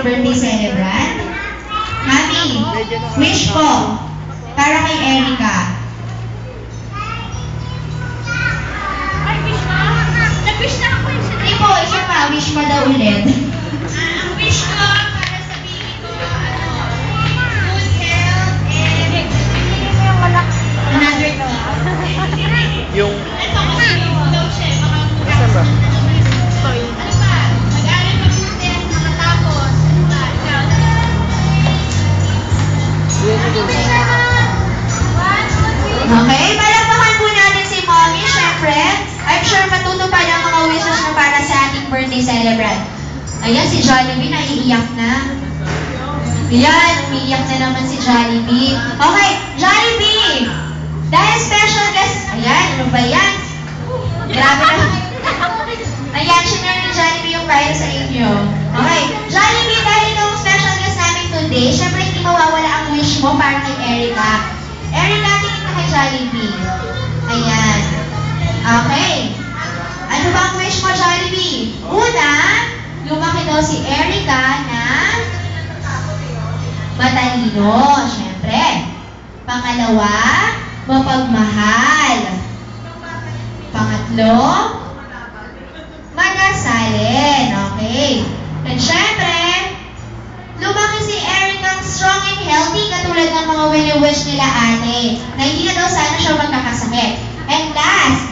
birthday celebrant? Mami, wish po para kay Erica. Ay, wish mo? Nag-wish na ako yun. Hindi po, isa pa. Wish mo daw ulit. Ang wish ko para sa baby ko, good health and Another to. Yung... ito kasi daw siya, baka Saan ba? ano pa? Mag-aaral mabuti at makatapos. Ano ba? Ikaw? Okay, palakpakan po natin si Mommy, syempre. I'm sure matutupad ang mga wishes na para sa ating birthday celebrant. Ayan, si Jollibee naiiyak na. Ayan, umiiyak na naman si Jollibee. Okay, Jollibee! Dahil special guest... Ayan, ano ba yan? Grabe na. Ayan, sinare ni Jollibee yung virus sa inyo. Okay, Jollibee, dahil itong special guest namin today, syempre hindi mawawala ang wish mo para kay Erica. Erica, tingin ka kay Jollibee. Ayan. Okay. Ano ba ang wish mo, Jollibee? Una, lumaki daw si Erica na matalino, syempre. Pangalawa, mapagmahal. Pangatlo, manasalin. Okay. And syempre, lumaki si Erica strong and healthy katulad ng mga wini-wish nila ate na hindi na daw sana siya magkakasakit. And last,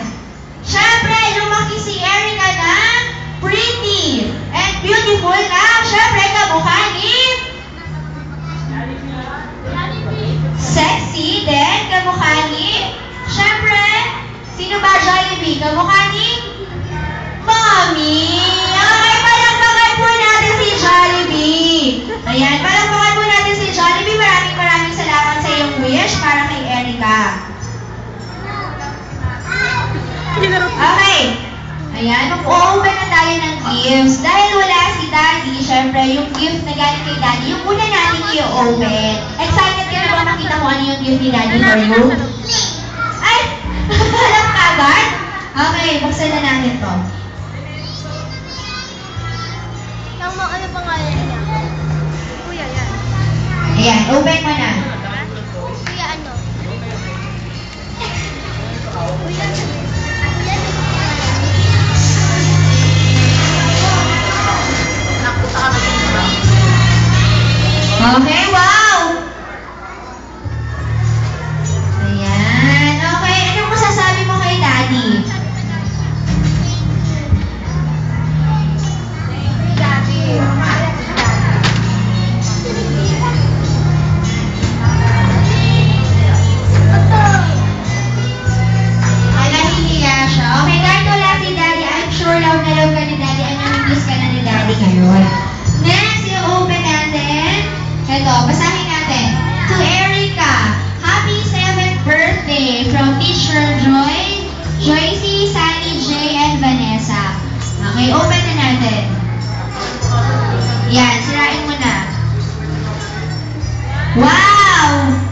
syempre, lumaki si Erica na pretty and beautiful na. Syempre, kamukha ni sexy din, kamukha ni syempre, sino ba Jollibee? Kamukha ni Mommy. Okay, palakpakan po natin si Jollibee. Ayan, palakpakan po natin si Jollibee. Maraming salamat sa iyong wish para kay Erica. Okay. Ayan, mag-open na tayo ng gifts. Dahil wala si Daddy, syempre, yung gift na galing kay Daddy, yung una natin i-open. Excited ka na ba makita mo ano yung gift ni Daddy for you? Ay! Alam ka agad? Okay, buksan na natin to. Ano pangalan niya? Kuya, yan. Ayan, open mo na. Kuya, ano? Okay, wow! Ayan, okay. Anong masasabi mo kay Daddy? Ay, nahihiya siya. Okay, kahit wala si Daddy, I'm sure love na love ka ni Daddy. Ano yung miss ka na ni Daddy ngayon? Next, yung open natin. Ito, basahin natin. To Erica, happy 7th birthday from Teacher Joy, Joycey, Sally, Jay, and Vanessa. Okay, open na natin. Yan, sirain mo na. Wow!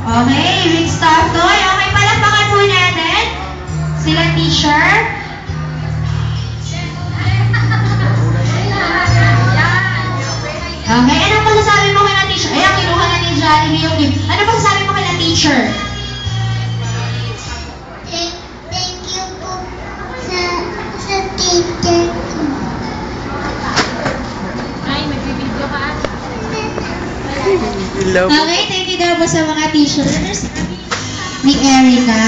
Okay, with stuff toy. Okay, palakpakan po natin. Sila teacher. Okay, anong masasabi mo kay na teacher? Ayan, kinuha na ni Jollibee yung gift. Ano masasabi mo kay na teacher? Thank you po sa teacher ko. Ay, mag-video ka. Love. Okay, thank you daw po sa mga teachers ni Erica.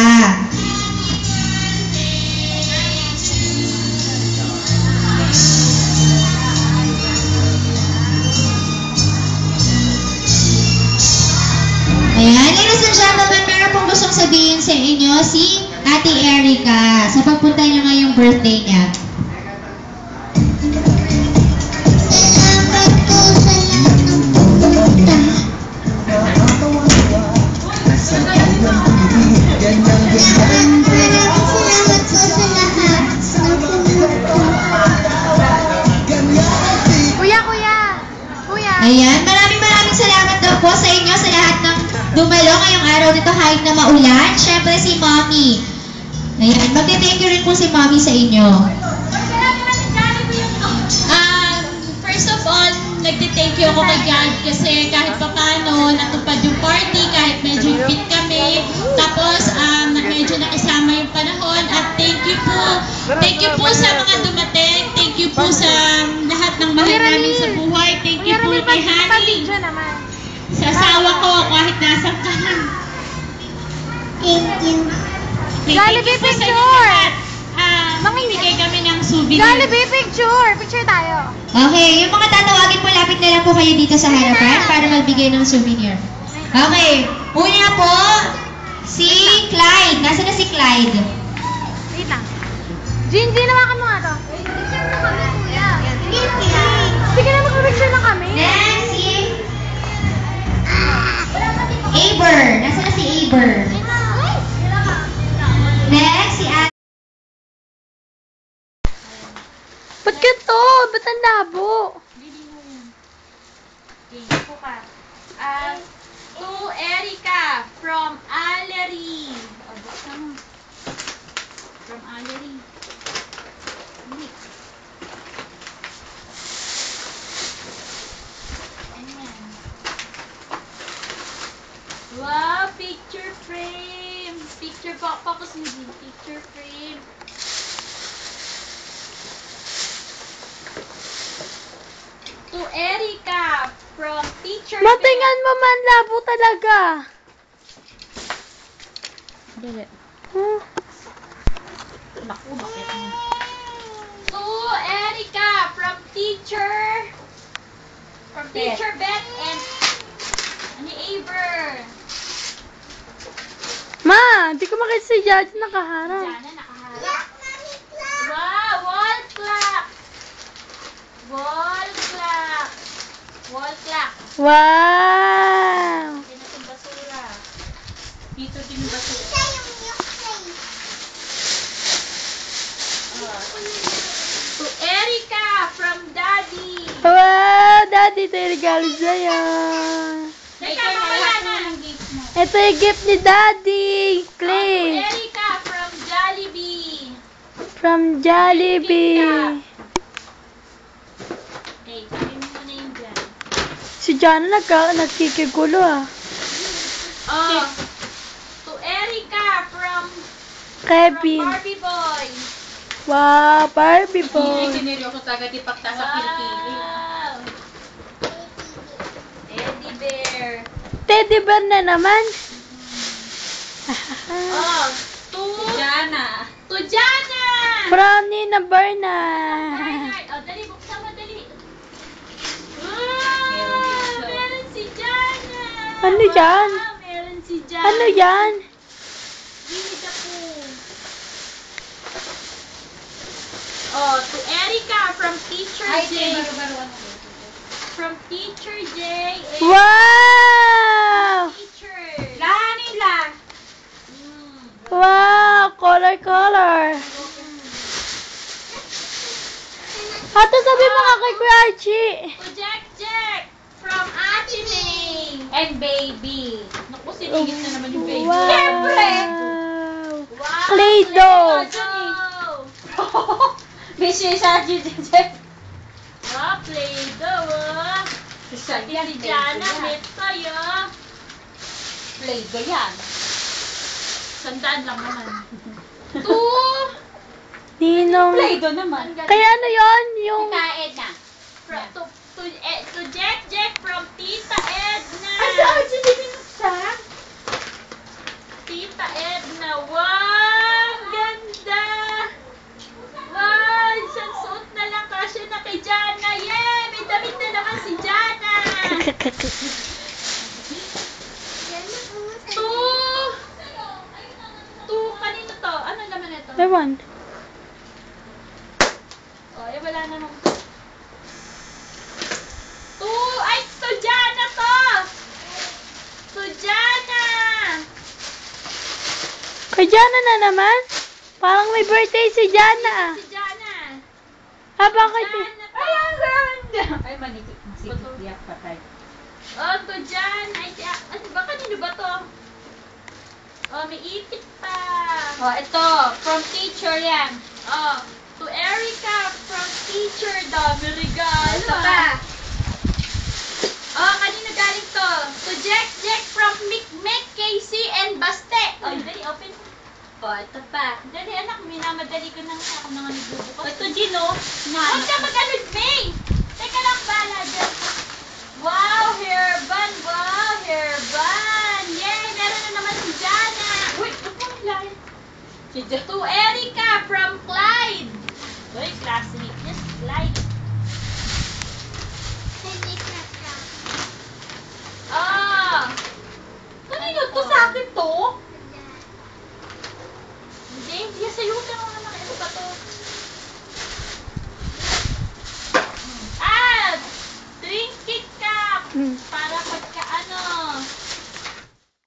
Ayan, ladies and gentlemen, meron pong gustong sabihin sa inyo si Ate Erica sa pagpunta niyo ngayong birthday niya. Salamat po sa lahat ng pumunta. Maraming salamat po sa lahat ng pumunta. Kuya. Ayan, maraming salamat daw po sa inyo sa lahat ng dumalo ngayong araw nito kahit na maulan. Siyempre si Mommy. Ayan, magte-thank you rin po si Mommy sa inyo. First of all, nagte-thank thank you ako kay God kasi kahit papano natupad yung party, kahit medyo hipit kami. Tapos medyo nakisama yung panahon at thank you po sa mga dumating. Thank you po sa lahat ng mahal namin sa buhay. Thank you po kay Honey. Sa asawa ko kahit nasa ka. Thank you. Jollibee picture! Mamimigay kami ng souvenir. Jollibee picture! Picture tayo. Okay, yung mga tatawagin po, lapit na lang po kayo dito sa harapan para magbigay ng souvenir. Okay, una po, si Clyde. Nasaan na si Clyde? Wait lang. Gingy, nawakan mo nga to. Picture na kami, kuya. Sige na, mag-picture na kami. Next, si Aber. Nasaan na si Aber? Next, si Ate. Ba't ganito? Ba't ang labo? To Erica from Allery. From Allery. Wow, picture frame. Focus mo din. Picture frame. To Erica from Teacher Matingan mo man, labo talaga. Dali. Naku, bakit mo? To Erica from Teacher Beth and ni Aber. Ma, di ko makita si Judge nakaharap. Diana, nakaharap. Wow, wall clock. Wall clock. Wall clock. Wow! Yan natin basura. Dito din yung basura. To Erica from Daddy. Wow! Daddy, ito yung regalo sa'yo. Teka, mawala na. Ito yung gift ni Daddy. To Clay. Erica from Jollibee. From Jollibee. Okay, sabi mo muna yung dyan. Si Jana nagkikigulo ah. Oh. To Erica from Kevin. Barbie Boy. Wow, Barbie boy. Siniryo ko talaga di pagta sa pili-pili. Wow. Teddy bear. Teddy bear na naman. Oh, to Jana. Jana. From Nina Berna. Bernard. Oh, dali, buksan mo, dali. Wow, meron si Jana. Ano yan? Wow, meron si Jana. Ano yan? Winnie the Pooh. Oh, to Erica from Teacher J. From Teacher J. and Wow! Teacher. Lahan nila. Wow! Color. Ato sabi mo nga kay Kuya Archie. To Jack from Ate May. And baby. Naku, sinigit na naman yung baby. Wow! Siyempre. Wow, Play-Doh. Play-Doh. May siya sa Jeff. Wow, Play-Doh. Pati si Jana, met tayo. Play-Doh yan. Sandaan lang naman. Ninong. Play-Doh naman. Kaya ano yon? Yung... Kaed na. To Jack from Tita Edna. si Diminsa? Tita Edna. Wow, ganda. Wow, isang suot na lang kasi na kay Jana. Yay, may damit na naman si Jana. Kanino to? Ano naman ito? Ewan. Oh, wala na nung to. Ay, to Jana to! To Jana! Kay Jana na naman? Parang may birthday si Jana. Si Jana. Ah, bakit? Jana to. Ay, ang ganda. Ay, manikit. Masikip diyak patay. Oh, to Jana. Ay, ano ba? Kanino ba to? Oh, may ipit pa. Oh, ito. From teacher yan. Oh, to Erica from Teacher. Dami regalo. Ito pa. Anak Mikmek, Casey, and Baste. O, dali, open. O, ito pa. Dali, anak, minamadali ko na nga. Ako na nga nagbubukas. Ito, Gino. Huwag ka mag-alod, May. Teka lang, bala dyan. Wow, hairband. Wow, hairband. Yay, meron na naman si Jana. Uy, ito pa Clyde. To Erica from Clyde. Uy, classmate niya si Clyde. Ah! Kanino to? Sa akin to?